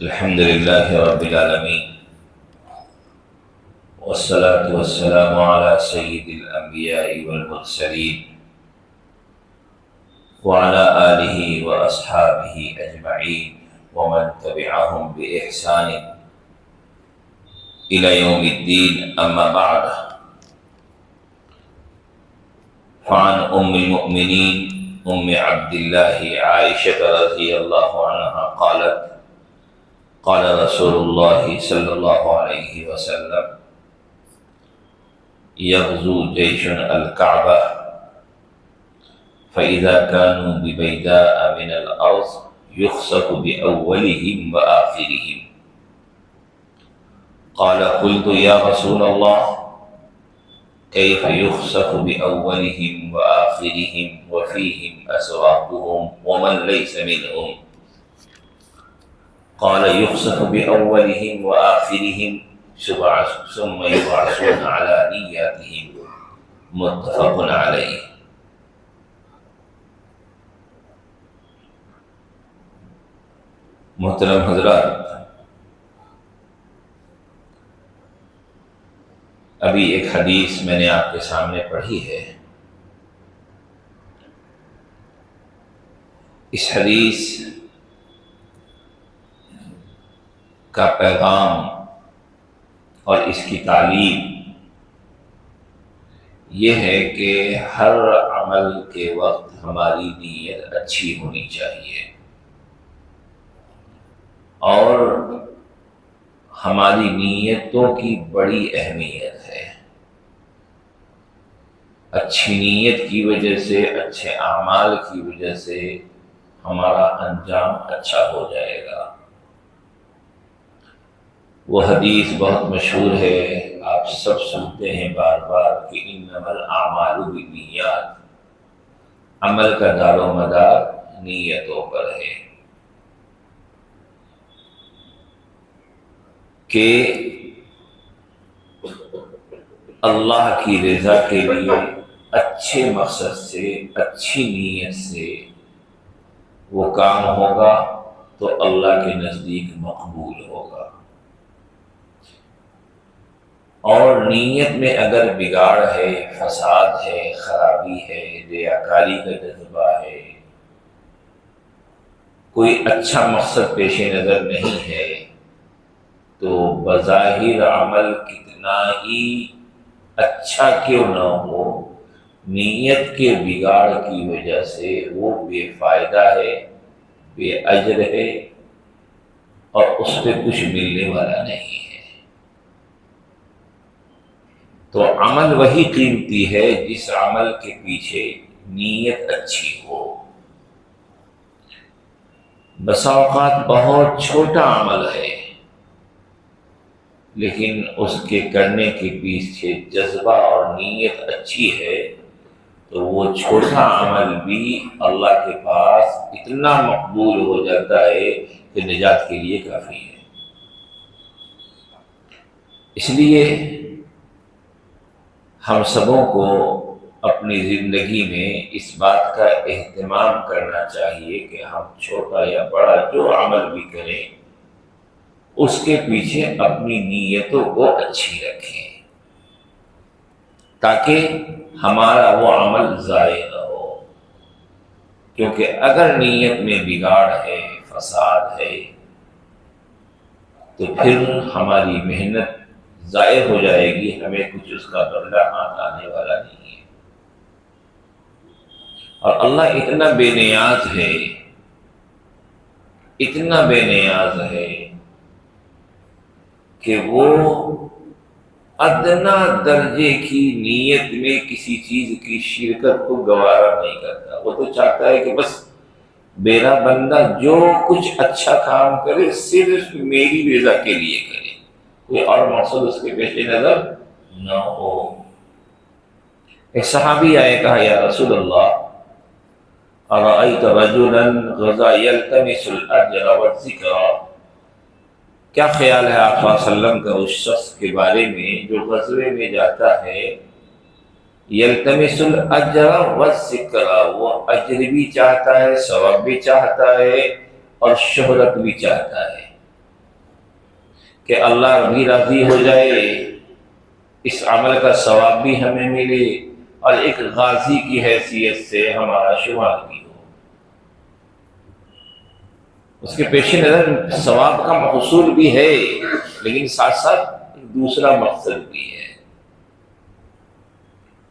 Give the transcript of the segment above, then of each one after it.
الحمد لله رب العالمين والصلاة والسلام على سيد الأنبياء والمرسلين وعلى آله وأصحابه أجمعين ومن تبعهم بإحسان إلى يوم الدين. أما بعد، فعن أم المؤمنين أم عبد الله عائشة رضي الله عنها قالت: قال رسول الله صلى الله عليه وسلم: يغزو جيش الكعبة فإذا كانوا ببيداء من الأرض يخسف بأولهم وآخرهم. قال: قلت يا رسول الله، كيف يخسف بأولهم وآخرهم وفيهم أسواقهم ومن ليس منهم؟ قال: يخسف بأولهم وآخرهم ثم يبعثون على نياتهم. متفق عليه. محترم حضرات، ابھی ایک حدیث میں نے آپ کے سامنے پڑھی ہے. اس حدیث کا پیغام اور اس کی تعلیم یہ ہے کہ ہر عمل کے وقت ہماری نیت اچھی ہونی چاہیے اور ہماری نیتوں کی بڑی اہمیت ہے. اچھی نیت کی وجہ سے، اچھے اعمال کی وجہ سے ہمارا انجام اچھا ہو جائے گا. وہ حدیث بہت مشہور ہے، آپ سب سنتے ہیں بار بار کہ انما الاعمال بالنیات، عمل کا دار و مدار نیتوں پر ہے. کہ اللہ کی رضا کے لیے اچھے مقصد سے، اچھی نیت سے وہ کام ہوگا تو اللہ کے نزدیک مقبول ہوگا. اور نیت میں اگر بگاڑ ہے، فساد ہے، خرابی ہے، ریاکاری کا جذبہ ہے، کوئی اچھا مقصد پیش نظر نہیں ہے، تو بظاہر عمل کتنا ہی اچھا کیوں نہ ہو، نیت کے بگاڑ کی وجہ سے وہ بے فائدہ ہے، بے اجر ہے اور اس پہ کچھ ملنے والا نہیں ہے. تو عمل وہی قیمتی ہے جس عمل کے پیچھے نیت اچھی ہو. بسا اوقات بہت چھوٹا عمل ہے لیکن اس کے کرنے کے پیچھے جذبہ اور نیت اچھی ہے تو وہ چھوٹا عمل بھی اللہ کے پاس اتنا مقبول ہو جاتا ہے کہ نجات کے لیے کافی ہے. اس لیے ہم سبوں کو اپنی زندگی میں اس بات کا اہتمام کرنا چاہیے کہ ہم چھوٹا یا بڑا جو عمل بھی کریں اس کے پیچھے اپنی نیتوں کو اچھی رکھیں تاکہ ہمارا وہ عمل ضائع نہ ہو. کیونکہ اگر نیت میں بگاڑ ہے، فساد ہے، تو پھر ہماری محنت ضائع ہو جائے گی، ہمیں کچھ اس کا بدلہ ہاتھ آنے والا نہیں ہے. اور اللہ اتنا بے نیاز ہے، اتنا بے نیاز ہے کہ وہ ادنا درجے کی نیت میں کسی چیز کی شرکت کو گوارا نہیں کرتا. وہ تو چاہتا ہے کہ بس میرا بندہ جو کچھ اچھا کام کرے صرف میری رضا کے لیے کرے، کوئی اور مقصد اس کے پیش نظر نہ ہو. ایک صحابی آئے، کہا: یا رسول اللہ، ارأیت رجلا غزا یلتمس الاجر والذکر، کیا خیال ہے آپ صلی اللہ علیہ وسلم کا اس شخص کے بارے میں جو غزوے میں جاتا ہے یلتمس الاجر والذکر، وہ اجر بھی چاہتا ہے، ثواب بھی چاہتا ہے اور شہرت بھی چاہتا ہے. کہ اللہ بھی راضی ہو جائے، اس عمل کا ثواب بھی ہمیں ملے، اور ایک غازی کی حیثیت سے ہمارا شمار بھی ہو۔ اس کے پیش نظر ثواب کا حصول بھی ہے، لیکن ساتھ ساتھ دوسرا مقصد بھی ہے۔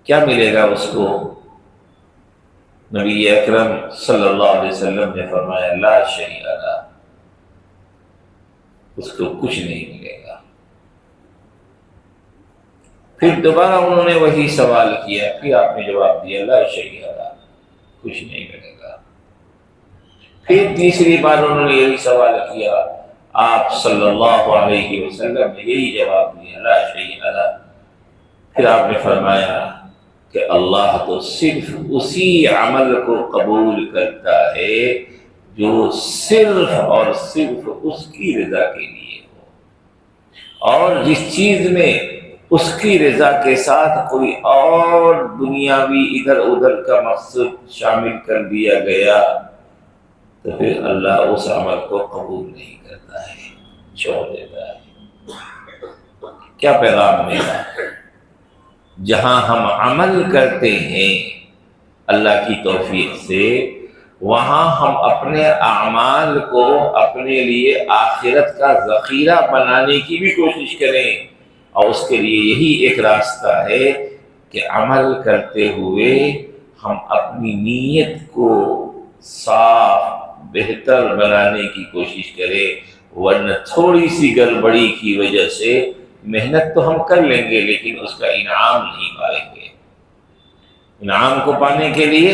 کیا ملے گا اس کو؟ نبی اکرم صلی اللہ علیہ وسلم نے فرمایا لا شیء لہ، اس کو کچھ نہیں ملے گا۔ پھر دوبارہ انہوں نے وہی سوال کیا، پھر آپ نے جواب دیا لا شیء لہ، کچھ نہیں ملے گا۔ پھر تیسری بار انہوں نے یہی سوال کیا، آپ صلی اللہ علیہ وسلم نے یہی جواب دیا لا شیء لہ۔ پھر آپ نے فرمایا کہ اللہ تو صرف اسی عمل کو قبول کرتا ہے جو صرف اور صرف اس کی رضا کے لیے ہو، اور جس چیز میں اس کی رضا کے ساتھ کوئی اور دنیاوی ادھر ادھر کا مقصد شامل کر دیا گیا تو پھر اللہ اس عمل کو قبول نہیں کرتا ہے، چھوڑ دیتا ہے۔ کیا پیغام میرا؟ جہاں ہم عمل کرتے ہیں اللہ کی توفیق سے، وہاں ہم اپنے اعمال کو اپنے لیے آخرت کا ذخیرہ بنانے کی بھی کوشش کریں، اور اس کے لیے یہی ایک راستہ ہے کہ عمل کرتے ہوئے ہم اپنی نیت کو صاف بہتر بنانے کی کوشش کریں، ورنہ تھوڑی سی گڑبڑی کی وجہ سے محنت تو ہم کر لیں گے لیکن اس کا انعام نہیں پائیں گے۔ انعام کو پانے کے لیے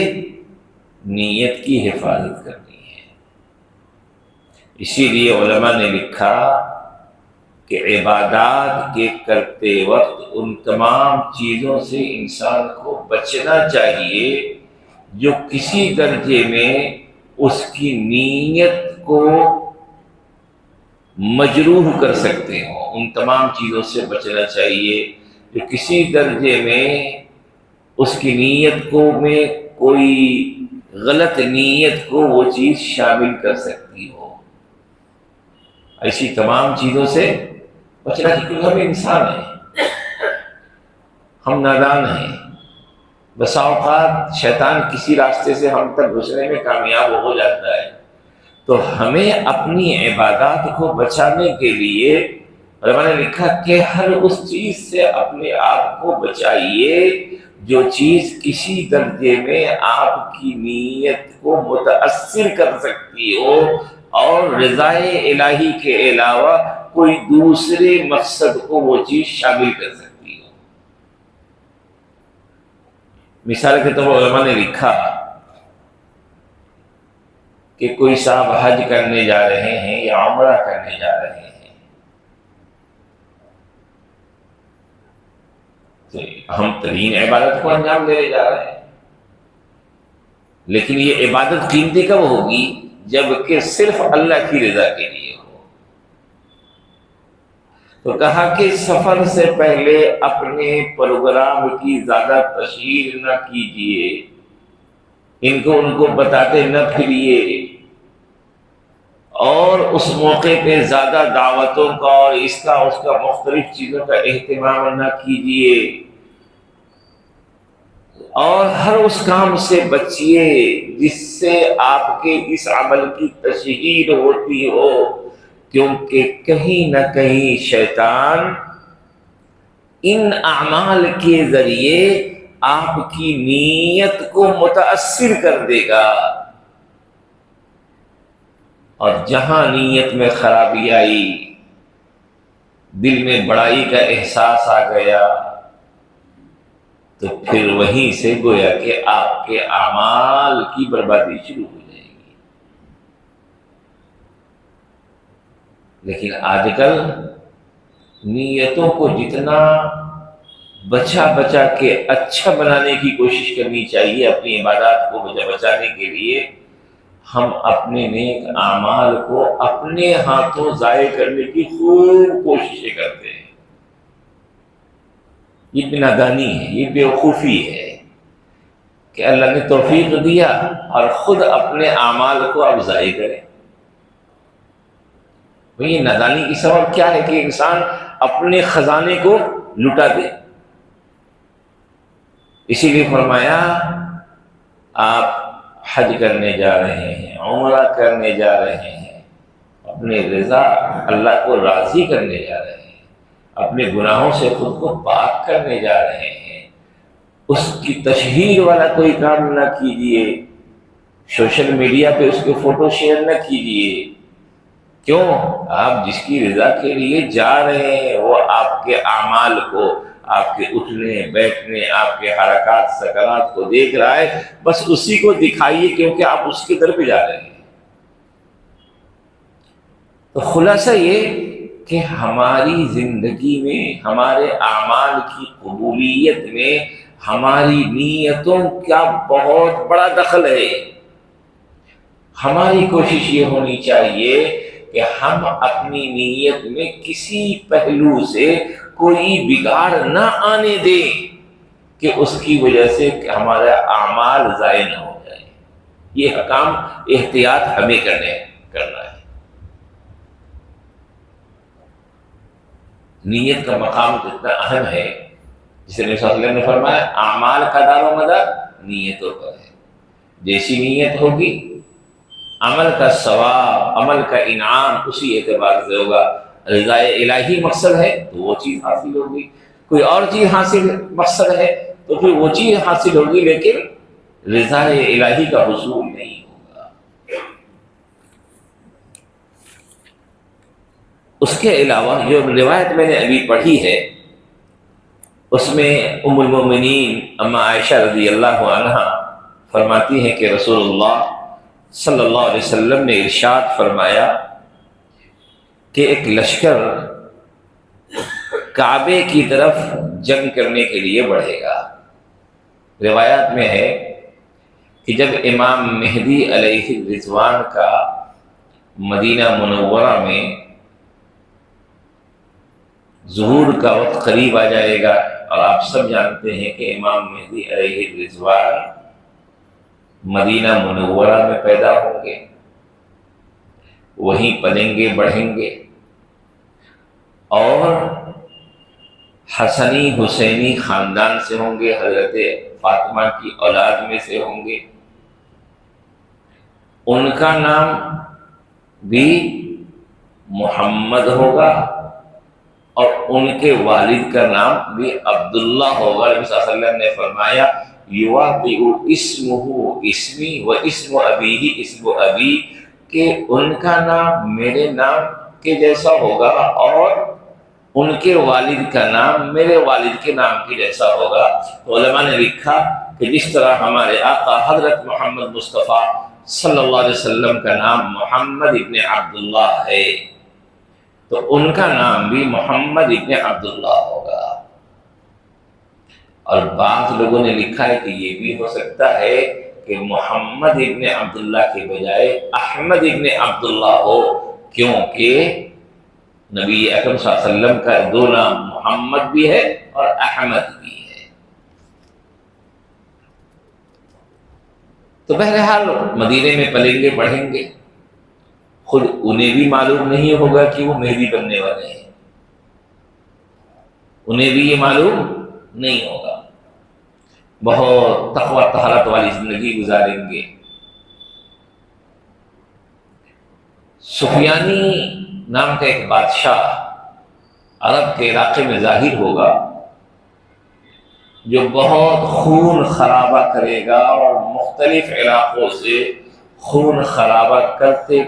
نیت کی حفاظت کرنی ہے۔ اسی لیے علماء نے لکھا کہ عبادات کے کرتے وقت ان تمام چیزوں سے انسان کو بچنا چاہیے جو کسی درجے میں اس کی نیت کو مجروح کر سکتے ہوں۔ ان تمام چیزوں سے بچنا چاہیے جو کسی درجے میں اس کی نیت کو میں کوئی غلط نیت کو وہ چیز شامل کر سکتی ہو۔ ایسی تمام چیزوں سے بچنا چاہیے، کیونکہ ہم انسان ہیں، ہم نادان ہیں، بسا اوقات شیطان کسی راستے سے ہم تک گھسنے میں کامیاب ہو جاتا ہے۔ تو ہمیں اپنی عبادات کو بچانے کے لیے علماء نے لکھا کہ ہر اس چیز سے اپنے آپ کو بچائیے جو چیز کسی درجے میں آپ کی نیت کو متاثر کر سکتی ہو اور رضائے الہی کے علاوہ کوئی دوسرے مقصد کو وہ چیز شامل کر سکتی ہو۔ مثال کے طور پر علماء نے لکھا کہ کوئی صاحب حج کرنے جا رہے ہیں یا عمرہ کرنے جا رہے ہیں، تو اہم ترین عبادت کو انجام دینے جا رہے ہیں، لیکن یہ عبادت قیمتی کب ہوگی؟ جب کہ صرف اللہ کی رضا کے لیے ہو۔ تو کہا کہ سفر سے پہلے اپنے پروگرام کی زیادہ تشہیر نہ کیجیے، ان کو بتاتے نہ پھریے، اور اس موقع پہ زیادہ دعوتوں کا اور اس کا مختلف چیزوں کا اہتمام نہ کیجیے، اور ہر اس کام سے بچیے جس سے آپ کے اس عمل کی تشہیر ہوتی ہو، کیونکہ کہیں نہ کہیں شیطان ان اعمال کے ذریعے آپ کی نیت کو متاثر کر دے گا، اور جہاں نیت میں خرابی آئی، دل میں بڑائی کا احساس آ گیا، تو پھر وہیں سے گویا کہ آپ کے اعمال کی بربادی شروع ہو جائے گی۔ لیکن آج کل نیتوں کو جتنا بچا کے اچھا بنانے کی کوشش کرنی چاہیے اپنی عبادات کو بچانے کے لیے، ہم اپنے نیک اعمال کو اپنے ہاتھوں ضائع کرنے کی خوب کوششیں کرتے ہیں۔ یہ بے نادانی ہے، یہ بے وقوفی ہے کہ اللہ نے توفیق دیا اور خود اپنے اعمال کو اب ضائع کریں۔ یہ نادانی کی سبب کیا ہے کہ انسان اپنے خزانے کو لٹا دے. اسی لیے فرمایا آپ حج کرنے جا رہے ہیں، عمرہ کرنے جا رہے ہیں، اپنے رضا اللہ کو راضی کرنے جا رہے ہیں، اپنے گناہوں سے خود کو پاک کرنے جا رہے ہیں، اس کی تشہیر والا کوئی کام نہ کیجیے، سوشل میڈیا پہ اس کے فوٹو شیئر نہ کیجیے. کیوں؟ آپ جس کی رضا کے لیے جا رہے ہیں وہ آپ کے اعمال کو، آپ کے اٹھنے بیٹھنے، آپ کے حرکات سکنات کو دیکھ رہا ہے، بس اسی کو دکھائیے کیونکہ آپ اس کی طرف جا رہے ہیں. تو خلاصہ یہ کہ ہماری زندگی میں ہمارے اعمال کی قبولیت میں ہماری نیتوں کا بہت بڑا دخل ہے. ہماری کوشش یہ ہونی چاہیے کہ ہم اپنی نیت میں کسی پہلو سے کوئی بگاڑ نہ آنے دیں کہ اس کی وجہ سے ہمارا اعمال ضائع نہ ہو جائے. یہ کام احتیاط ہمیں کرنا ہے. نیت کا مقام کتنا اہم ہے، جسے نبی صلی اللہ علیہ وسلم نے فرمایا اعمال کا دار و مدار نیتوں پر ہے. جیسی نیت ہوگی عمل کا ثواب، عمل کا انعام اسی اعتبار سے ہوگا. رضا الہی مقصد ہے تو وہ چیز حاصل ہوگی، کوئی اور چیز حاصل مقصد ہے تو پھر وہ چیز حاصل ہوگی، لیکن رضا الہی کا حصول نہیں ہوگا. اس کے علاوہ جو روایت میں نے ابھی پڑھی ہے اس میں ام المومنین اما عائشہ رضی اللہ عنہا فرماتی ہیں کہ رسول اللہ صلی اللہ علیہ وسلم نے ارشاد فرمایا کہ ایک لشکر کعبے کی طرف جنگ کرنے کے لیے بڑھے گا. روایات میں ہے کہ جب امام مہدی علیہ الرضوان کا مدینہ منورہ میں ظہور کا وقت قریب آ جائے گا، اور آپ سب جانتے ہیں کہ امام مہدی علیہ الرضوان مدینہ منورہ میں پیدا ہوں گے، وہیں پلیں گے بڑھیں گے، اور حسنی حسینی خاندان سے ہوں گے، حضرت فاطمہ کی اولاد میں سے ہوں گے. ان کا نام بھی محمد ہوگا اور ان کے والد کا نام بھی عبداللہ ہوگا. نبی صلی اللہ علیہ وسلم نے فرمایا یواطئ اسمہ اسمی و اسم ابیہ اسم ابی، کہ ان کا نام میرے نام کے جیسا ہوگا اور ان کے والد کا نام میرے والد کے نام کے جیسا ہوگا. تو علماء نے لکھا کہ جس طرح ہمارے آقا حضرت محمد مصطفیٰ صلی اللہ علیہ وسلم کا نام محمد ابن عبداللہ ہے تو ان کا نام بھی محمد ابن عبداللہ ہوگا. اور بعض لوگوں نے لکھا ہے کہ یہ بھی ہو سکتا ہے کہ محمد ابن عبداللہ کے بجائے احمد ابن عبداللہ ہو، کیونکہ نبی اکرم صلی اللہ علیہ وسلم کا دو نام محمد بھی ہے اور احمد بھی ہے. تو بہرحال مدینے میں پلیں گے بڑھیں گے، خود انہیں بھی معلوم نہیں ہوگا کہ وہ مہدی بننے والے ہیں، انہیں بھی یہ معلوم نہیں ہوگا. بہت تقوی طہارت والی زندگی گزاریں گے. سفیانی نام کا ایک بادشاہ عرب کے علاقے میں ظاہر ہوگا جو بہت خون خرابہ کرے گا اور مختلف علاقوں سے خون خرابہ کرتے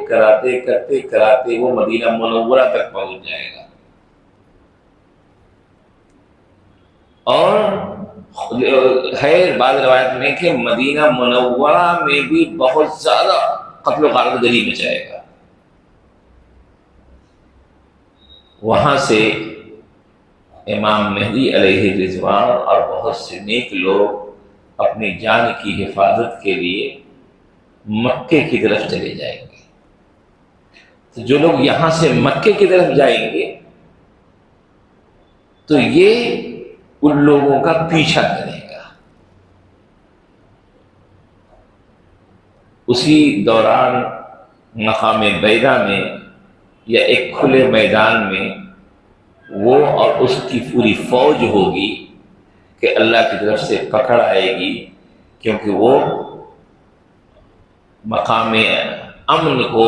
کراتے وہ مدینہ منورہ تک پہنچ جائے گا. اور ہے بعض روایت میں کہ مدینہ منورہ میں بھی بہت زیادہ قتل و غارت گری مچائے گا. وہاں سے امام مہدی علیہ الرضوان اور بہت سے نیک لوگ اپنی جان کی حفاظت کے لیے مکے کی طرف چلے جائیں گے. تو جو لوگ یہاں سے مکے کی طرف جائیں گے تو یہ ان لوگوں کا پیچھا کرے گا. اسی دوران مقام بیضا میں یا ایک کھلے میدان میں وہ اور اس کی پوری فوج ہوگی کہ اللہ کی طرف سے پکڑ آئے گی، کیونکہ وہ مقام امن کو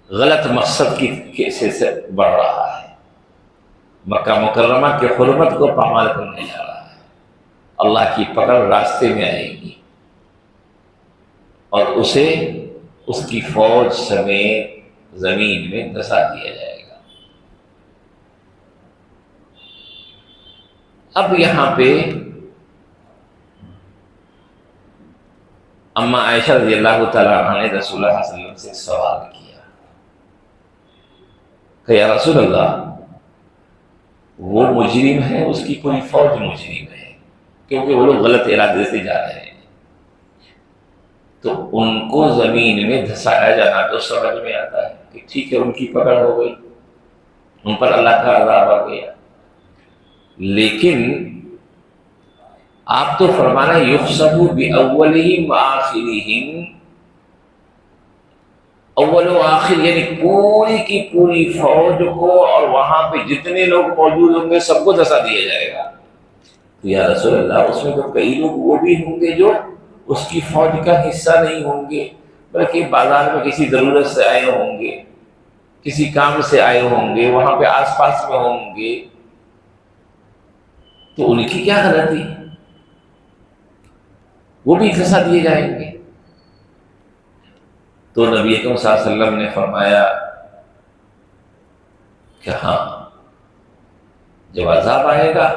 غلط مقصد کی سے بڑھ رہا ہے، مکہ مکرمہ کی حرمت کو پامال کرنے جا رہا ہے۔ اللہ کی پکڑ راستے میں آئے گی اور اسے اس کی فوج سمیت زمین میں دھسا دیا جائے گا۔ اب یہاں پہ اما عائشہ رضی اللہ تعالیٰ عنہ نے رسول اللہ صلی اللہ علیہ وسلم سے سوال کیا کہ یا رسول اللہ، وہ مجرم ہے، اس کی پوری فوج مجرم ہے، کیونکہ وہ لوگ غلط ارادے سے جا رہے ہیں، تو ان کو زمین میں دھسایا جانا تو سمجھ میں آتا ہے کہ ٹھیک ہے، ان کی پکڑ ہو گئی، ان پر اللہ کا عذاب آ گیا، لیکن آپ تو فرمانا یخسفوا بأولہم وآخرہم، اول و آخر یعنی پوری کی پوری فوج کو اور وہاں پہ جتنے لوگ موجود ہوں گے سب کو دھسا دیا جائے گا۔ تو یا رسول اللہ، اس میں تو کئی لوگ وہ بھی ہوں گے جو اس کی فوج کا حصہ نہیں ہوں گے، بلکہ بازار میں کسی ضرورت سے آئے ہوں گے، کسی کام سے آئے ہوں گے، وہاں پہ آس پاس میں ہوں گے، تو ان کی کیا غلطی؟ وہ بھی دھسا دیے جائیں گے۔ تو نبی اکرم صلی اللہ علیہ وسلم نے فرمایا کہ ہاں، جب عذاب آئے گا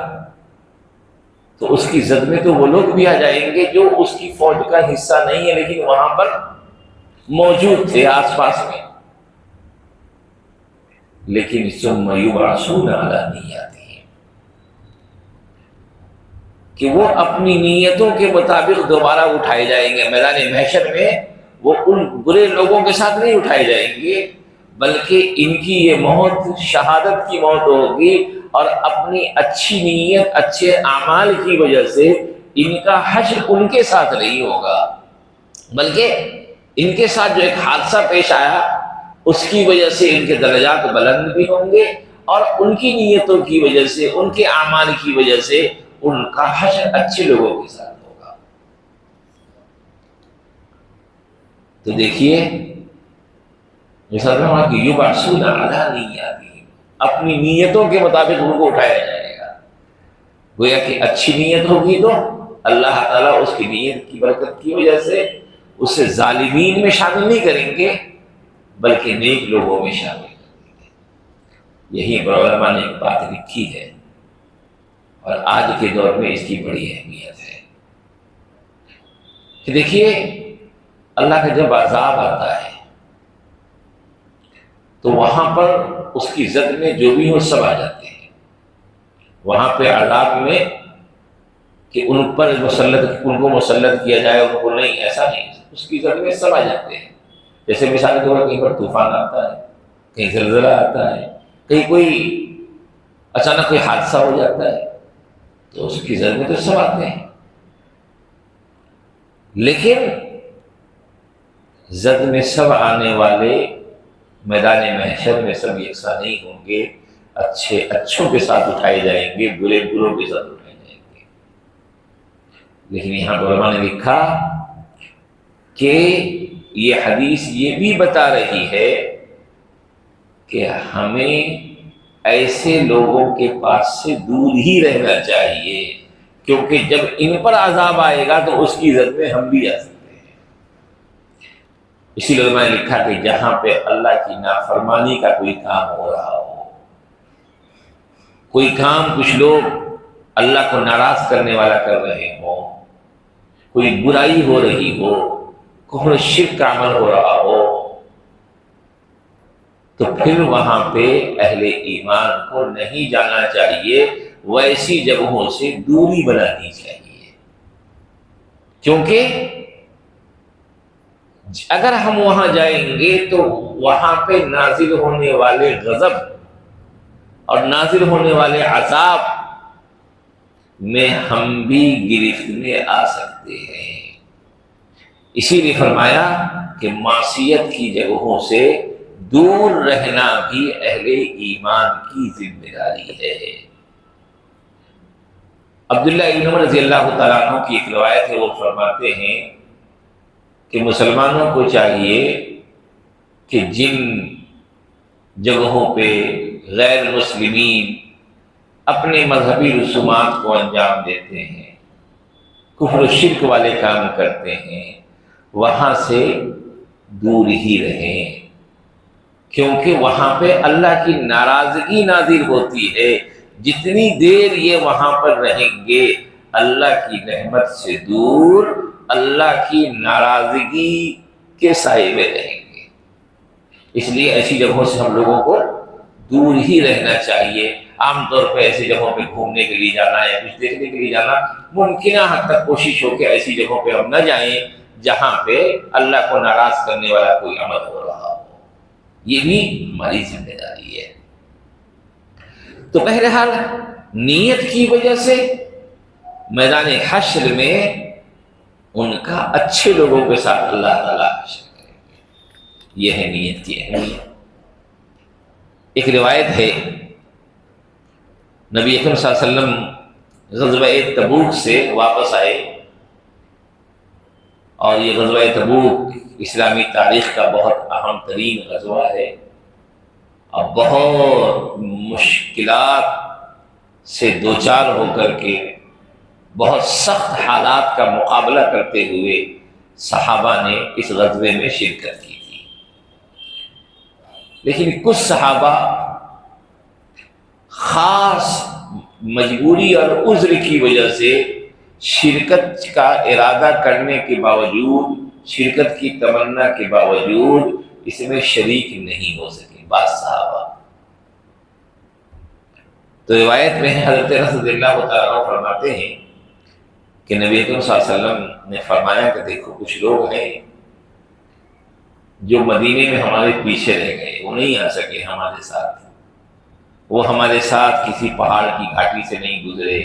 تو اس کی زد میں تو وہ لوگ بھی آ جائیں گے جو اس کی فوج کا حصہ نہیں ہے لیکن وہاں پر موجود تھے آس پاس میں، لیکن ثم یبعثون علی نیاتہم، کہ وہ اپنی نیتوں کے مطابق دوبارہ اٹھائے جائیں گے میدان محشر میں۔ وہ ان برے لوگوں کے ساتھ نہیں اٹھائے جائیں گے، بلکہ ان کی یہ موت شہادت کی موت ہوگی، اور اپنی اچھی نیت، اچھے اعمال کی وجہ سے ان کا حشر ان کے ساتھ نہیں ہوگا، بلکہ ان کے ساتھ جو ایک حادثہ پیش آیا اس کی وجہ سے ان کے درجات بلند بھی ہوں گے، اور ان کی نیتوں کی وجہ سے، ان کے اعمال کی وجہ سے ان کا حشر اچھے لوگوں کے ساتھ ہوگا۔ تو دیکھیے کہ یبعثون علی نیاتہم، اپنی نیتوں کے مطابق ان کو اٹھایا جائے گا۔ گویا کہ اچھی نیت ہوگی تو اللہ تعالیٰ اس کی نیت کی برکت کی وجہ سے اسے ظالمین میں شامل نہیں کریں گے بلکہ نیک لوگوں میں شامل کریں گے۔ یہی علماء نے ایک بات لکھی ہے اور آج کے دور میں اس کی بڑی اہمیت ہے کہ دیکھیے، اللہ کا جب عذاب آتا ہے تو وہاں پر اس کی زد میں جو بھی ہو سب آ جاتے ہیں۔ وہاں پہ عذاب میں کہ ان پر ان کو مسلط کیا جائے، ان کو نہیں، ایسا نہیں، اس کی زد میں سب آ جاتے ہیں۔ جیسے مثال کے طور پر کہیں پر طوفان آتا ہے، کہیں زلزلہ آتا ہے، کہیں کوئی اچانک کوئی حادثہ ہو جاتا ہے تو اس کی زد میں تو سب آتے ہیں، لیکن زد میں سب آنے والے میدان محشر میں سب یکساں نہیں ہوں گے، اچھے اچھوں کے ساتھ اٹھائے جائیں گے، برے بروں کے ساتھ اٹھائے جائیں گے۔ لیکن یہاں پر علماء نے لکھا کہ یہ حدیث یہ بھی بتا رہی ہے کہ ہمیں ایسے لوگوں کے پاس سے دور ہی رہنا چاہیے، کیونکہ جب ان پر عذاب آئے گا تو اس کی زد میں ہم بھی آ سکتے ہیں۔ اسی لیے علماء نے لکھا کہ جہاں پہ اللہ کی نافرمانی کا کوئی کام ہو رہا ہو، کوئی کام کچھ لوگ اللہ کو ناراض کرنے والا کر رہے ہوں، کوئی برائی ہو رہی ہو، کفر شرک کا عمل ہو رہا ہو، تو پھر وہاں پہ اہل ایمان کو نہیں جانا چاہیے، ویسی جگہوں سے دوری بنانی چاہیے، کیونکہ اگر ہم وہاں جائیں گے تو وہاں پہ نازل ہونے والے غضب اور نازل ہونے والے عذاب میں ہم بھی گرفت میں آ سکتے ہیں۔ اسی لیے فرمایا کہ معصیت کی جگہوں سے دور رہنا بھی اہل ایمان کی ذمہ داری ہے۔ عبداللہ ابن عمر رضی اللہ تعالیٰ عنہ کی ایک روایت ہے، وہ فرماتے ہیں کہ مسلمانوں کو چاہیے کہ جن جگہوں پہ غیر مسلمین اپنے مذہبی رسومات کو انجام دیتے ہیں، کفر و شرک والے کام کرتے ہیں، وہاں سے دور ہی رہیں، کیونکہ وہاں پہ اللہ کی ناراضگی نازل ہوتی ہے۔ جتنی دیر یہ وہاں پر رہیں گے اللہ کی رحمت سے دور، اللہ کی ناراضگی کے سائے میں رہیں گے۔ اس لیے ایسی جگہوں سے ہم لوگوں کو دور ہی رہنا چاہیے۔ عام طور پہ ایسی جگہوں پہ گھومنے کے لیے جانا یا کچھ دیکھنے کے لیے جانا، ممکنہ حد تک کوشش ہو کہ ایسی جگہوں پہ ہم نہ جائیں جہاں پہ اللہ کو ناراض کرنے والا کوئی عمل ہو رہا ہو۔ یہ بھی ہماری ذمہ داری ہے۔ تو بہرحال نیت کی وجہ سے میدان حشر میں ان کا اچھے لوگوں کے ساتھ اللہ تعالیٰ حشر کریں گے۔ یہ ہے نیت کی اہمیت۔ ایک روایت ہے، نبی اکرم صلی اللہ علیہ وسلم غزوہ تبوک سے واپس آئے، اور یہ غزوہ تبوک اسلامی تاریخ کا بہت اہم ترین غزوہ ہے، اور بہت مشکلات سے دوچار ہو کر کے بہت سخت حالات کا مقابلہ کرتے ہوئے صحابہ نے اس غزوے میں شرکت کی تھی۔ لیکن کچھ صحابہ خاص مجبوری اور عذر کی وجہ سے شرکت کا ارادہ کرنے کے باوجود، شرکت کی تمنا کے باوجود اس میں شریک نہیں ہو سکے بعض صحابہ۔ تو روایت میں حضرت انس رضی اللہ تعالیٰ عنہ فرماتے ہیں کہ نبی اکرم صلی اللہ علیہ وسلم نے فرمایا کہ دیکھو کچھ لوگ ہیں جو مدینے میں ہمارے پیچھے رہ گئے، وہ نہیں آ سکے ہمارے ساتھ، وہ ہمارے ساتھ کسی پہاڑ کی گھاٹی سے نہیں گزرے،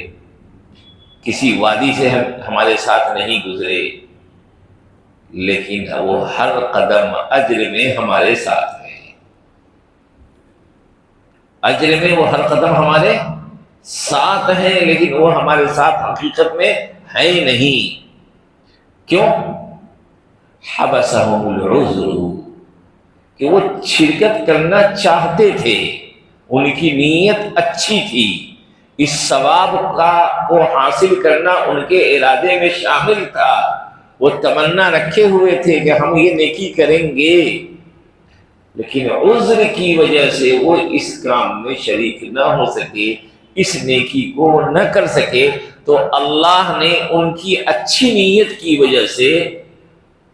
کسی وادی سے ہمارے ساتھ نہیں گزرے، لیکن وہ ہر قدم اجر میں ہمارے ساتھ ہیں۔ اجر میں وہ ہر قدم ہمارے ساتھ ہیں، لیکن وہ ہمارے ساتھ حقیقت میں ہے نہیں۔ کیوں؟ حبسہم العذر، کہ وہ شرکت کرنا چاہتے تھے، ان کی نیت اچھی تھی، اس ثواب کو حاصل کرنا ان کے ارادے میں شامل تھا، وہ تمنا رکھے ہوئے تھے کہ ہم یہ نیکی کریں گے، لیکن عذر کی وجہ سے وہ اس کام میں شریک نہ ہو سکے، اس نیکی کو نہ کر سکے، تو اللہ نے ان کی اچھی نیت کی وجہ سے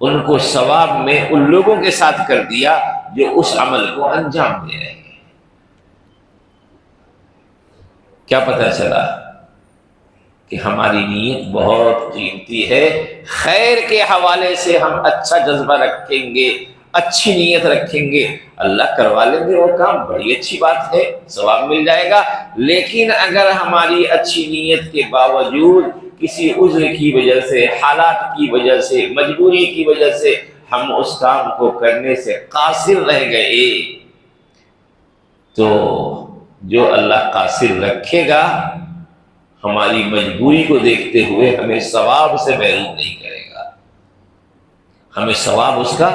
ان کو ثواب میں ان لوگوں کے ساتھ کر دیا جو اس عمل کو انجام دے رہے ہیں۔ کیا پتہ چلا کہ ہماری نیت بہت قیمتی ہے۔ خیر کے حوالے سے ہم اچھا جذبہ رکھیں گے، اچھی نیت رکھیں گے، اللہ کروا لیں گے وہ کام، بڑی اچھی بات ہے، ثواب مل جائے گا۔ لیکن اگر ہماری اچھی نیت کے باوجود کسی عذر کی وجہ سے، حالات کی وجہ سے، مجبوری کی وجہ سے ہم اس کام کو کرنے سے قاصر رہ گئے، تو جو اللہ قاصر رکھے گا ہماری مجبوری کو دیکھتے ہوئے ہمیں ثواب سے محروم نہیں کرے گا، ہمیں ثواب اس کا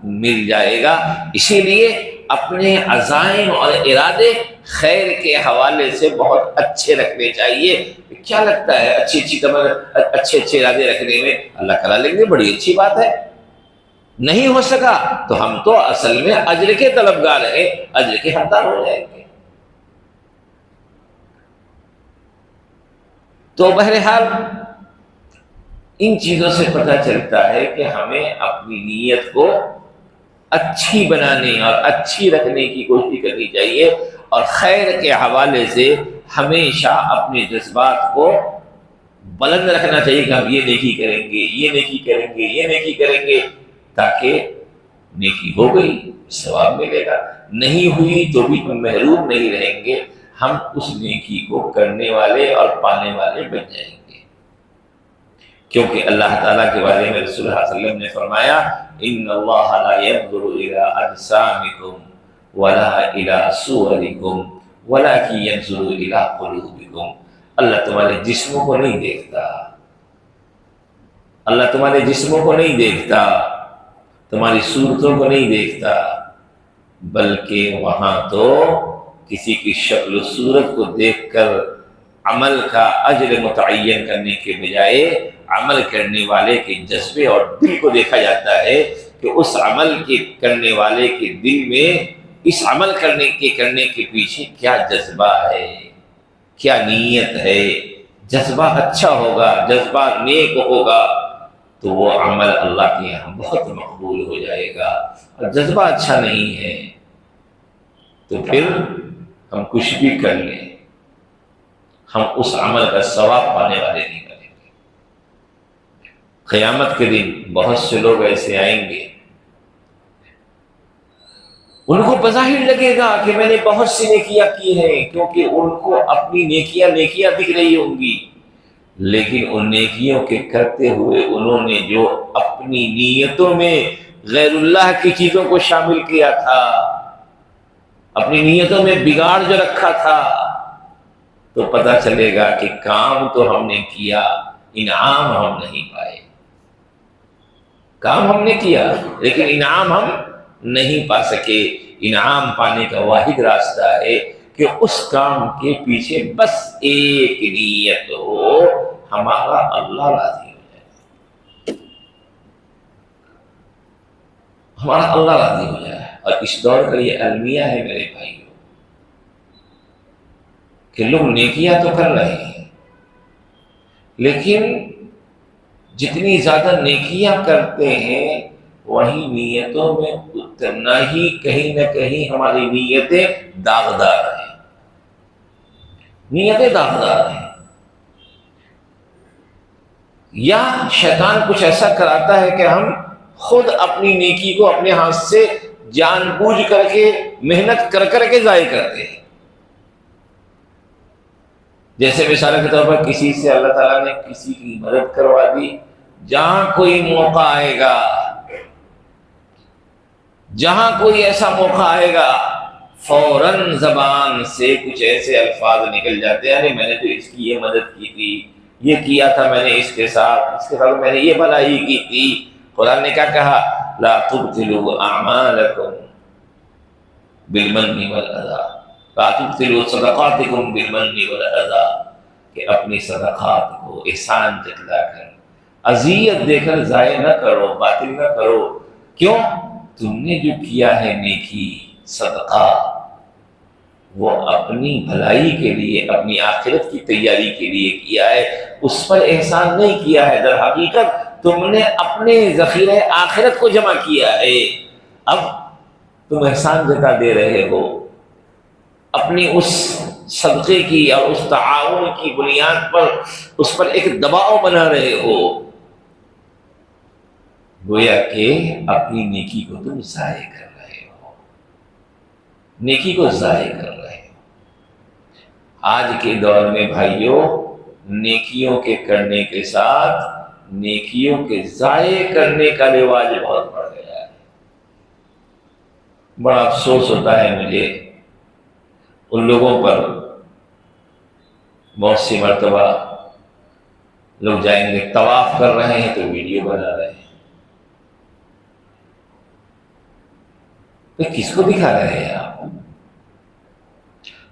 مل جائے گا۔ اسی لیے اپنے عزائم اور ارادے خیر کے حوالے سے بہت اچھے رکھنے چاہیے۔ کیا لگتا ہے اچھے ارادے رکھنے میں؟ اللہ کرا لیں گے، بڑی اچھی بات ہے۔ نہیں ہو سکا تو ہم تو اصل میں اجر کے طلبگار ہیں، اجر کے حقدار ہو جائیں گے۔ تو بہرحال ان چیزوں سے پتہ چلتا ہے کہ ہمیں اپنی نیت کو اچھی بنانے اور اچھی رکھنے کی کوشش کرنی چاہیے، اور خیر کے حوالے سے ہمیشہ اپنے جذبات کو بلند رکھنا چاہیے کہ ہم یہ نیکی کریں گے، یہ نیکی کریں گے، یہ نیکی کریں گے، تاکہ نیکی ہو گئی ثواب ملے گا، نہیں ہوئی تو بھی ہم محروم نہیں رہیں گے، ہم اس نیکی کو کرنے والے اور پانے والے بن جائیں گے۔ کیونکہ اللہ تعالیٰ کے بارے میں رسول اللہ صلی اللہ علیہ وسلم نے فرمایا ان اللہ لا ينظر الى اجسامکم ولا الى صورکم ولکن ینظر الی قلوبکم، اللہ تمہارے جسموں کو نہیں دیکھتا، اللہ تمہارے جسموں کو نہیں دیکھتا، تمہاری صورتوں کو نہیں دیکھتا، بلکہ وہاں تو کسی کی شکل و صورت کو دیکھ کر عمل کا اجر متعین کرنے کے بجائے عمل کرنے والے کے جذبے اور دل کو دیکھا جاتا ہے کہ اس عمل کے کرنے والے کے دل میں اس عمل کرنے کے پیچھے کیا جذبہ ہے، کیا نیت ہے۔ جذبہ اچھا ہوگا، جذبہ نیک ہوگا تو وہ عمل اللہ کے یہاں بہت مقبول ہو جائے گا، اور جذبہ اچھا نہیں ہے تو پھر ہم کچھ بھی کر لیں، ہم اس عمل کا ثواب پانے والے نہیں بنیں گے۔ قیامت کے دن بہت سے لوگ ایسے آئیں گے، ان کو بظاہر لگے گا کہ میں نے بہت سی نیکیاں کی ہیں، کیونکہ ان کو اپنی نیکیاں دکھ رہی ہوں گی، لیکن ان نیکیوں کے کرتے ہوئے انہوں نے جو اپنی نیتوں میں غیر اللہ کی چیزوں کو شامل کیا تھا، اپنی نیتوں میں بگاڑ جو رکھا تھا، تو پتہ چلے گا کہ کام تو ہم نے کیا، انعام ہم نہیں پائے۔ کام ہم نے کیا لیکن انعام ہم نہیں پا سکے۔ انعام پانے کا واحد راستہ ہے کہ اس کام کے پیچھے بس ایک نیت ہو، ہمارا اللہ راضی ہو جائے، ہمارا اللہ راضی ہو جائے۔ اور اس دور کا یہ المیہ ہے میرے بھائیوں کہ لوگ نیکیاں تو کر رہے ہیں، لیکن جتنی زیادہ نیکیاں کرتے ہیں وہی نیتوں میں اتنا ہی کہیں نہ کہیں ہماری نیتیں داغدار ہیں، نیتیں داغدار ہیں۔ یا شیطان کچھ ایسا کراتا ہے کہ ہم خود اپنی نیکی کو اپنے ہاتھ سے جان بوجھ کر کے محنت کر کے ضائع کرتے ہیں۔ جیسے مثال کے طور پر کسی سے اللہ تعالیٰ نے کسی کی مدد کروا دی، جہاں کوئی موقع آئے گا، جہاں کوئی ایسا موقع آئے گا، فوراً زبان سے کچھ ایسے الفاظ نکل جاتے ہیں، ارے میں نے تو اس کی یہ مدد کی تھی، یہ کیا تھا میں نے اس کے ساتھ میں نے یہ بھلائی کی تھی۔ قرآن نے کیا کہا؟ لا تبطلوا اعمالکم بالمن والاذی، لا تبطلوا صدقاتکم بالمن والاذی، کہ اپنی صدقات کو احسان جتلا کر، اذیت دے کر ضائع نہ کرو، باطل نہ کرو۔ کیوں؟ تم نے جو کیا ہے نیکی صدقہ، وہ اپنی بھلائی کے لیے، اپنی آخرت کی تیاری کے لیے کیا ہے، اس پر احسان نہیں کیا ہے۔ در حقیقت تم نے اپنے ذخیرہ آخرت کو جمع کیا ہے، اب تم احسان جتا دے رہے ہو، اپنی اس صدقے کی اور اس تعاون کی بنیاد پر اس پر ایک دباؤ بنا رہے ہو، گویا کہ اپنی نیکی کو تم ضائع کر رہے ہو، نیکی کو ضائع کر رہے ہو۔ آج کے دور میں بھائیوں، نیکیوں کے کرنے کے ساتھ نیکیوں کے ضائع کرنے کا رواج بہت بڑھ گیا ہے۔ بڑا افسوس ہوتا ہے مجھے ان لوگوں پر، بہت سی مرتبہ لوگ جائیں گے طواف کر رہے ہیں تو ویڈیو بنا رہے ہیں، تو کس کو دکھا رہے ہیں آپ؟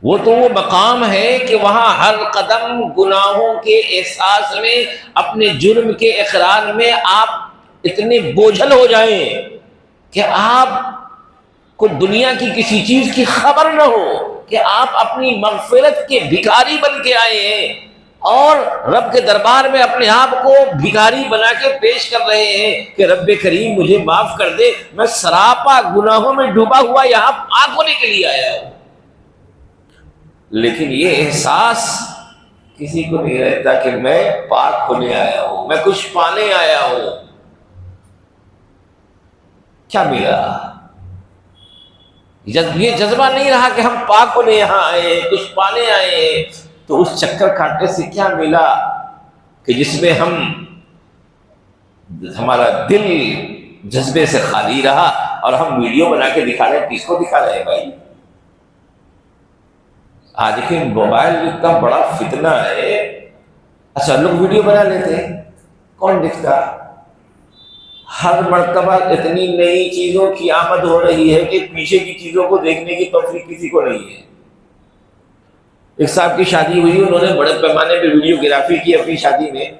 وہ تو وہ مقام ہے کہ وہاں ہر قدم گناہوں کے احساس میں، اپنے جرم کے اقرار میں آپ اتنے بوجھل ہو جائیں کہ آپ کو دنیا کی کسی چیز کی خبر نہ ہو، کہ آپ اپنی مغفرت کے بھکاری بن کے آئے ہیں اور رب کے دربار میں اپنے آپ کو بھکاری بنا کے پیش کر رہے ہیں کہ رب کریم مجھے معاف کر دے، میں سراپا گناہوں میں ڈوبا ہوا یہاں پاک ہونے کے لیے آیا ہوں۔ لیکن یہ احساس کسی کو نہیں رہتا کہ میں پاک ہونے آیا ہوں، میں کچھ پانے آیا ہوں۔ کیا ملا؟ یہ جذبہ نہیں رہا کہ ہم پاک ہونے یہاں آئے ہیں، کچھ پانے آئے ہیں، تو اس چکر کاٹنے سے کیا ملا کہ جس میں ہمارا دل جذبے سے خالی رہا، اور ہم ویڈیو بنا کے دکھا رہے ہیں. کس کو دکھا رہے ہیں بھائی؟ آج کے موبائل اتنا بڑا فتنہ ہے. اچھا لوگ ویڈیو بنا لیتے ہیں، کون دکھتا؟ ہر مرتبہ اتنی نئی چیزوں کی آمد ہو رہی ہے کہ پیچھے کی چیزوں کو دیکھنے کی توفیق کسی کو نہیں ہے. ایک صاحب کی شادی ہوئی، انہوں نے بڑے پیمانے پہ ویڈیو گرافی کی اپنی شادی میں،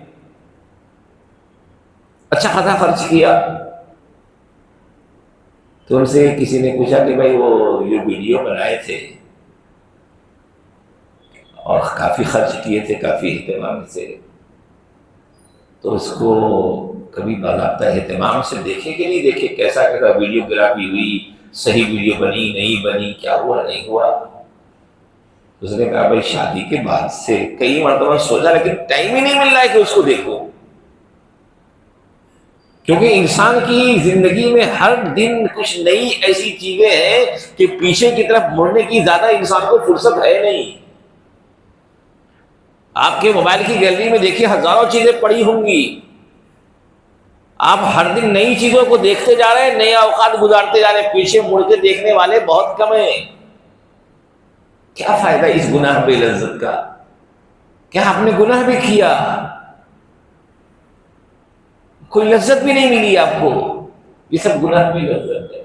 اچھا خاصا خرچ کیا. تو ان سے کسی نے پوچھا کہ بھائی وہ یہ ویڈیو بنائے تھے اور کافی خرچ کیے تھے، کافی اہتمام سے، تو اس کو کبھی باضابطہ اہتمام سے دیکھے کہ نہیں دیکھے؟ کیسا کیسا ویڈیو گرافی ہوئی، صحیح ویڈیو بنی نہیں بنی، کیا ہوا نہیں ہوا؟ اس نے کہا بھائی شادی کے بعد سے کئی مرتبہ سوچا لیکن ٹائم ہی نہیں مل رہا ہے کہ اس کو دیکھو. کیونکہ انسان کی زندگی میں ہر دن کچھ نئی ایسی چیزیں ہیں کہ پیچھے کی طرف مڑنے کی زیادہ انسان کو فرصت ہے نہیں. آپ کے موبائل کی گیلری میں دیکھیے ہزاروں چیزیں پڑی ہوں گی، آپ ہر دن نئی چیزوں کو دیکھتے جا رہے ہیں، نئے اوقات گزارتے جا رہے ہیں، پیچھے مڑ کے دیکھنے والے بہت کم ہیں. کیا فائدہ اس گناہ بے لذت کا؟ کیا آپ نے گناہ بھی کیا، کوئی لذت بھی نہیں ملی آپ کو؟ یہ سب گناہ بے لذت ہے.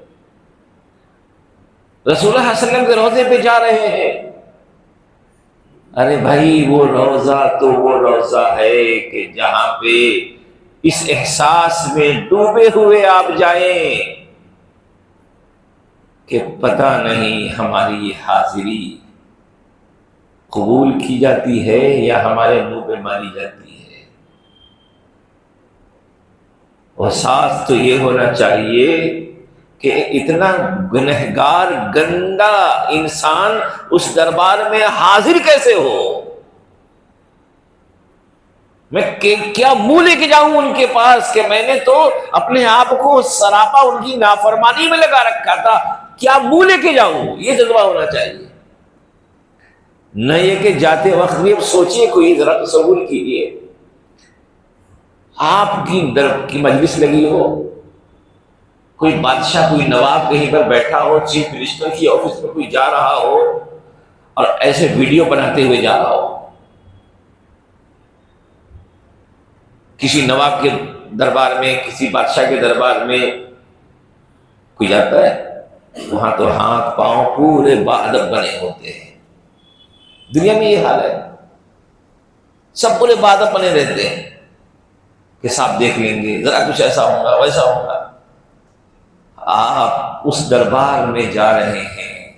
رسول اللہ صلی اللہ علیہ وسلم کے روضے پہ جا رہے ہیں، ارے بھائی وہ روضہ تو وہ روضہ ہے کہ جہاں پہ اس احساس میں ڈوبے ہوئے آپ جائیں کہ پتہ نہیں ہماری حاضری قبول کی جاتی ہے یا ہمارے منہ پہ ماری جاتی ہے. اور ساتھ تو یہ ہونا چاہیے کہ اتنا گنہگار گندا انسان اس دربار میں حاضر کیسے ہو؟ میں کیا منہ لے کے جاؤں ان کے پاس کہ میں نے تو اپنے آپ کو سراپا ان کی نافرمانی میں لگا رکھا تھا، کیا منہ لے کے جاؤں؟ یہ جذبہ ہونا چاہیے. نہ یہ کہ جاتے وقت بھی اب سوچیے، کوئی ذرا تصور کیجیے آپ کی مجلس لگی ہو، کوئی بادشاہ کوئی نواب کہیں پر بیٹھا ہو، چیف منسٹر کی آفس میں کوئی جا رہا ہو اور ایسے ویڈیو بناتے ہوئے جا رہا ہو. کسی نواب کے دربار میں، کسی بادشاہ کے دربار میں کوئی جاتا ہے، وہاں تو ہاتھ پاؤں پورے باادب بنے ہوتے ہیں. دنیا میں یہ حال ہے، سب پورے باادب بنے رہتے ہیں کہ صاحب دیکھ لیں گے، ذرا کچھ ایسا ہوگا ویسا ہوگا. آپ اس دربار میں جا رہے ہیں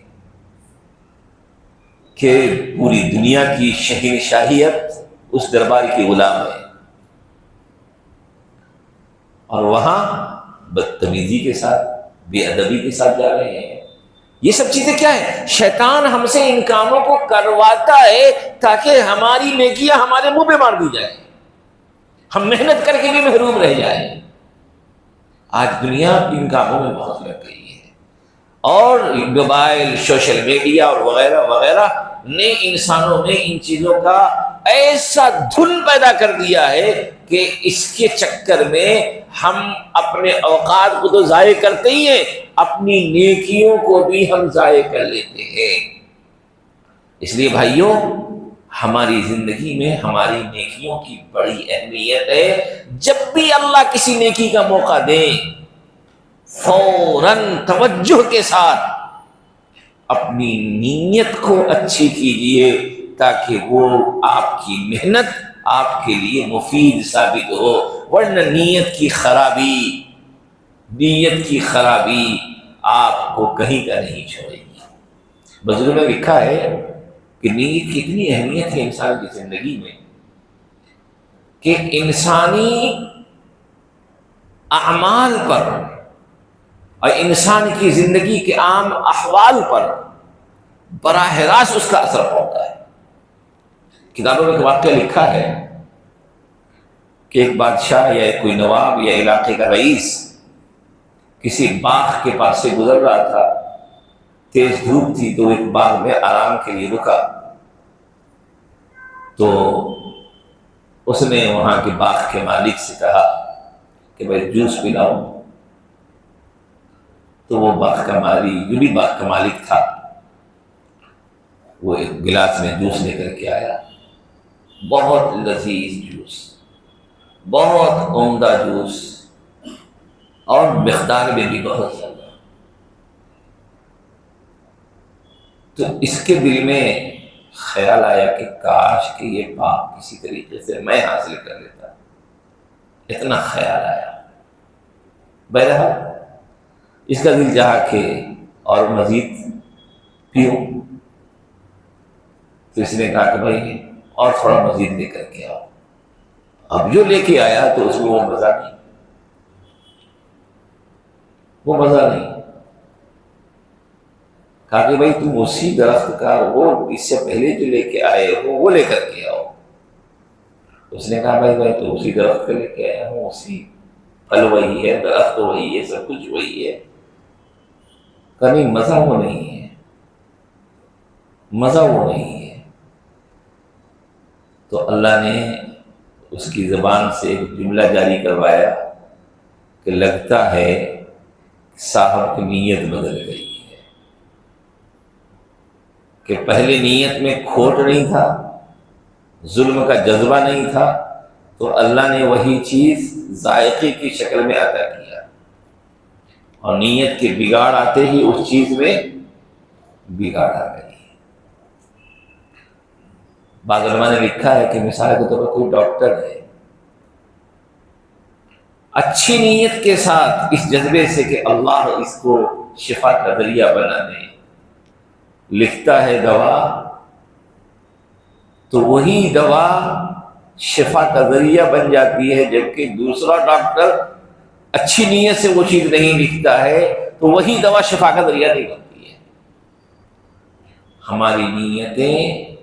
کہ پوری دنیا کی شہنشاہیت اس دربار کی غلام ہے، اور وہاں بدتمیزی کے ساتھ، بے ادبی کے ساتھ جا رہے ہیں. یہ سب چیزیں کیا ہے؟ شیطان ہم سے ان کاموں کو کرواتا ہے تاکہ ہماری نیکیاں ہمارے منہ پہ مار دی جائیں، ہم محنت کر کے بھی محروم رہ جائیں. آج دنیا ان کاموں میں بہت لگ گئی ہے، اور موبائل، سوشل میڈیا اور وغیرہ وغیرہ نے انسانوں میں ان چیزوں کا ایسا دھن پیدا کر دیا ہے کہ اس کے چکر میں ہم اپنے اوقات کو تو ضائع کرتے ہی ہیں، اپنی نیکیوں کو بھی ہم ضائع کر لیتے ہیں. اس لیے بھائیوں، ہماری زندگی میں ہماری نیکیوں کی بڑی اہمیت ہے. جب بھی اللہ کسی نیکی کا موقع دے، فوراً توجہ کے ساتھ اپنی نیت کو اچھی کیجیے تاکہ وہ آپ کی محنت آپ کے لیے مفید ثابت ہو. ورنہ نیت کی خرابی آپ کو کہیں کا نہیں چھوڑے گی. بزرگوں نے لکھا ہے کہ نیت کی اتنی اہمیت ہے انسان کی زندگی میں کہ انسانی اعمال پر اور انسان کی زندگی کے عام احوال پر براہ راست اس کا اثر پڑتا ہے. کتابوں میں ایک واقعہ لکھا ہے کہ ایک بادشاہ یا کوئی نواب یا علاقے کا رئیس کسی باغ کے پاس سے گزر رہا تھا. تیز دھوپ تھی تو ایک باغ میں آرام کے لیے رکا، تو اس نے وہاں کے باغ کے مالک سے کہا کہ بھائی جوس پلاؤ. تو وہ باغ کا مالی جو بھی باغ کا مالک تھا وہ ایک گلاس میں جوس لے کر کے آیا، بہت لذیذ جوس، بہت عمدہ جوس، اور مقدار میں بھی بہت زیادہ۔ تو اس کے دل میں خیال آیا کہ کاش کہ یہ پاپ کسی طریقے سے میں حاصل کر لیتا، اتنا خیال آیا۔ بہرحال اس کا دل چاہا کہ اور مزید پیوں، تو اس نے کہا کہ بھائی اور تھوڑا مزید لے کر کے آؤ۔ اب جو لے کے آیا تو اس میں وہ مزہ نہیں، وہ مزہ نہیں۔ کہا کہ بھائی تم اسی درخت کا وہ اس سے پہلے جو لے کے آئے ہو وہ لے کر کے آؤ۔ اس نے کہا بھائی تو اسی درخت کا لے کے آیا ہوں، اسی پھل وہی ہے، درخت وہی ہے، سب کچھ وہی ہے۔ کہ نہیں، مزہ وہ نہیں ہے، مزہ وہ نہیں ہے۔ تو اللہ نے اس کی زبان سے ایک جملہ جاری کروایا کہ لگتا ہے صاحب کی نیت بدل گئی ہے، کہ پہلے نیت میں کھوٹ نہیں تھا، ظلم کا جذبہ نہیں تھا، تو اللہ نے وہی چیز ذائقے کی شکل میں عطا کیا، اور نیت کے بگاڑ آتے ہی اس چیز میں بگاڑ آ گئی۔ بعض علماء نے لکھا ہے کہ مثال کے طور پر کوئی ڈاکٹر ہے، اچھی نیت کے ساتھ اس جذبے سے کہ اللہ اس کو شفا کا ذریعہ بنا دے، لکھتا ہے دوا، تو وہی دوا شفا کا ذریعہ بن جاتی ہے، جبکہ دوسرا ڈاکٹر اچھی نیت سے وہ چیز نہیں لکھتا ہے تو وہی دوا شفا کا ذریعہ نہیں بنتی ہے۔ ہماری نیتیں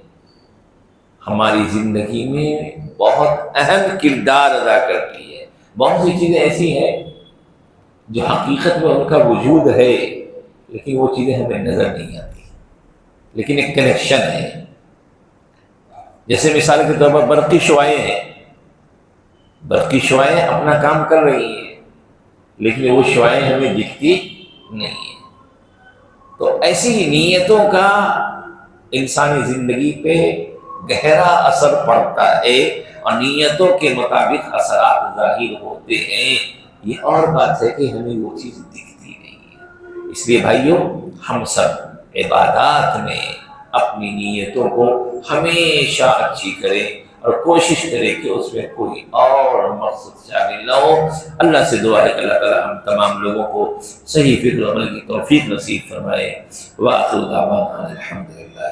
ہماری زندگی میں بہت اہم کردار ادا کرتی ہے۔ بہت سی چیزیں ایسی ہیں جو حقیقت میں ان کا وجود ہے، لیکن وہ چیزیں ہمیں نظر نہیں آتی، لیکن ایک کنیکشن ہے۔ جیسے مثال کے طور پر برقی شعائیں ہیں، برقی شعائیں اپنا کام کر رہی ہیں، لیکن وہ شعائیں ہمیں دکھتی نہیں ہیں۔ تو ایسی ہی نیتوں کا انسانی زندگی پہ گہرا اثر پڑتا ہے، اور نیتوں کے مطابق اثرات ظاہر ہوتے ہیں۔ یہ اور بات ہے کہ ہمیں وہ چیز دکھتی نہیں ہے۔ اس لیے بھائیوں، ہم سب عبادات میں اپنی نیتوں کو ہمیشہ اچھی کریں، اور کوشش کریں کہ اس میں کوئی اور مقصد شامل نہ ہو۔ اللہ سے دعا ہے کہ اللہ تعالی ہم تمام لوگوں کو صحیح فکر و عمل کی توفیق نصیب فرمائے۔ وآخر دعوانا الحمدللہ۔